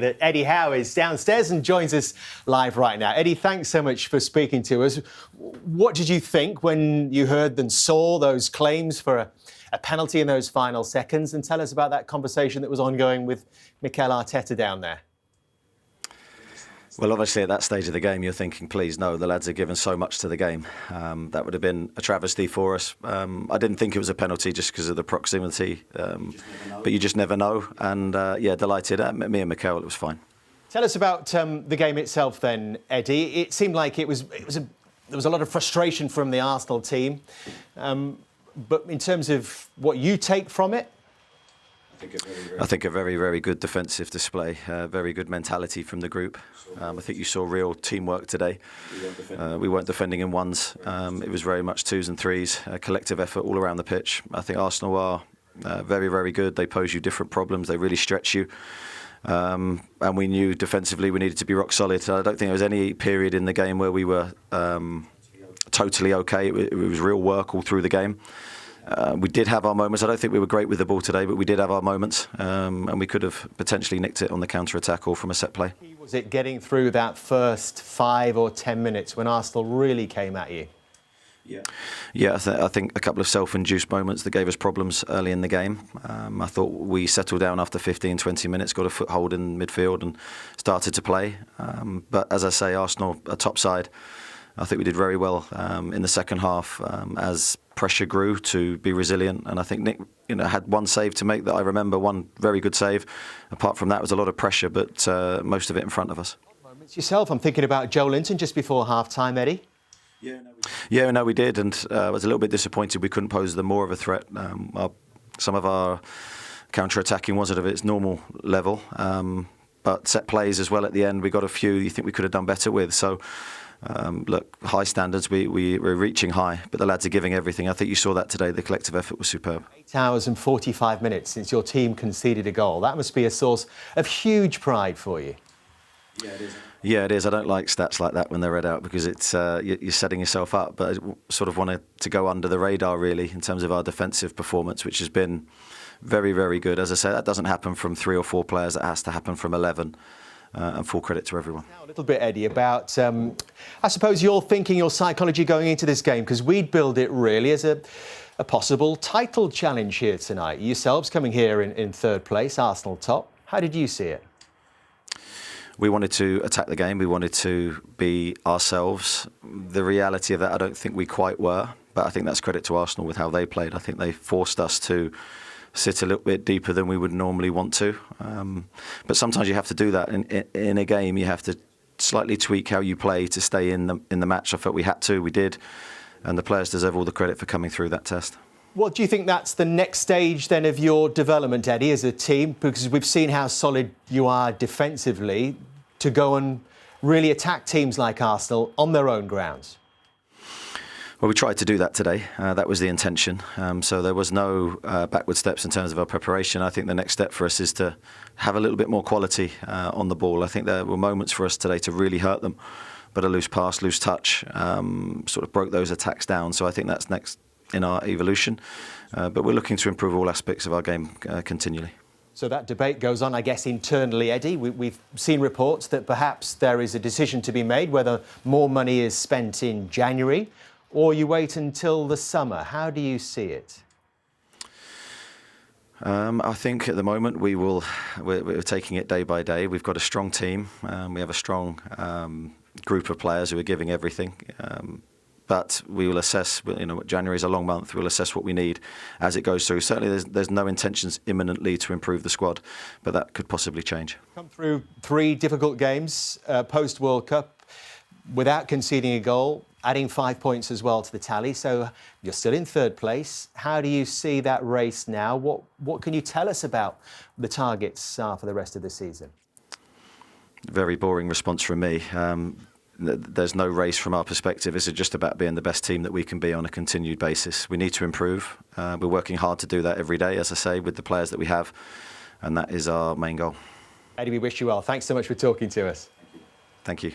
Eddie Howe is downstairs and joins us live right now. Eddie, thanks so much for speaking to us. What did you think when you heard and saw those claims for a penalty in those final seconds? And tell us about that conversation that was ongoing with Mikel Arteta down there. Well, obviously, at that stage of the game, you're thinking, please, no, the lads are given so much to the game. That would have been a travesty for us. I didn't think it was a penalty just because of the proximity, but you just never know. And, yeah, delighted. Me and Mikel, it was fine. Tell us about the game itself then, Eddie. It seemed like there was a lot of frustration from the Arsenal team. But in terms of what you take from it? I think a very, very good defensive display, very good mentality from the group. I think you saw real teamwork today. We weren't defending in ones. It was very much twos and threes, collective effort all around the pitch. I think Arsenal are very, very good. They pose you different problems. They really stretch you. And we knew defensively we needed to be rock solid. I don't think there was any period in the game where we were totally okay. It was real work all through the game. We did have our moments. I don't think we were great with the ball today, but we did have our moments, and we could have potentially nicked it on the counter-attack or from a set play. Was it getting through that first 5 or 10 minutes when Arsenal really came at you? Yeah, I think a couple of self-induced moments that gave us problems early in the game. I thought we settled down after 15, 20 minutes, got a foothold in midfield and started to play. But as I say, Arsenal, a top side. I think we did very well in the second half as pressure grew to be resilient. And I think Nick, had one save to make that I remember, one very good save. Apart from that, it was a lot of pressure, but most of it in front of us. Moments yourself. I'm thinking about Joelinton just before half-time, Eddie. Yeah, we did. And I was a little bit disappointed we couldn't pose them more of a threat. Some of our counter-attacking wasn't of its normal level. But set plays as well at the end, we got a few you think we could have done better with. So, look, high standards, we're reaching high, but the lads are giving everything. I think you saw that today. The collective effort was superb. 8 hours and 45 minutes since your team conceded a goal. That must be a source of huge pride for you. Yeah, it is. I don't like stats like that when they're read out because it's you're setting yourself up. But I sort of wanted to go under the radar, really, in terms of our defensive performance, which has been very, very good. As I say, that doesn't happen from 3 or 4 players. It has to happen from 11. And full credit to everyone. Now a little bit, Eddie, about, I suppose, your thinking, your psychology going into this game, because we'd build it really as a possible title challenge here tonight. Yourselves coming here in third place, Arsenal top. How did you see it? We wanted to attack the game. We wanted to be ourselves. The reality of that, I don't think we quite were. But I think that's credit to Arsenal with how they played. I think they forced us to sit a little bit deeper than we would normally want to. But sometimes you have to do that. In a game, you have to slightly tweak how you play to stay in the match. I felt we had to, we did. And the players deserve all the credit for coming through that test. What do you think that's the next stage then of your development, Eddie, as a team? Because we've seen how solid you are defensively to go and really attack teams like Arsenal on their own grounds. Well, we tried to do that today. That was the intention. So there was no backward steps in terms of our preparation. I think the next step for us is to have a little bit more quality on the ball. I think there were moments for us today to really hurt them, but a loose pass, loose touch, sort of broke those attacks down. So I think that's next in our evolution. But we're looking to improve all aspects of our game continually. So that debate goes on, I guess, internally, Eddie. We've seen reports that perhaps there is a decision to be made whether more money is spent in January or you wait until the summer. How do you see it? I think at the moment we're taking it day by day. We've got a strong team. We have a strong group of players who are giving everything. But we will assess, January is a long month. We'll assess what we need as it goes through. Certainly there's no intentions imminently to improve the squad, but that could possibly change. Come through 3 difficult games post-World Cup without conceding a goal, adding 5 points as well to the tally. So you're still in third place. How do you see that race now? What can you tell us about the targets for the rest of the season? Very boring response from me. There's no race from our perspective. It's just about being the best team that we can be on a continued basis. We need to improve. We're working hard to do that every day, as I say, with the players that we have. And that is our main goal. Eddie, we wish you well. Thanks so much for talking to us. Thank you.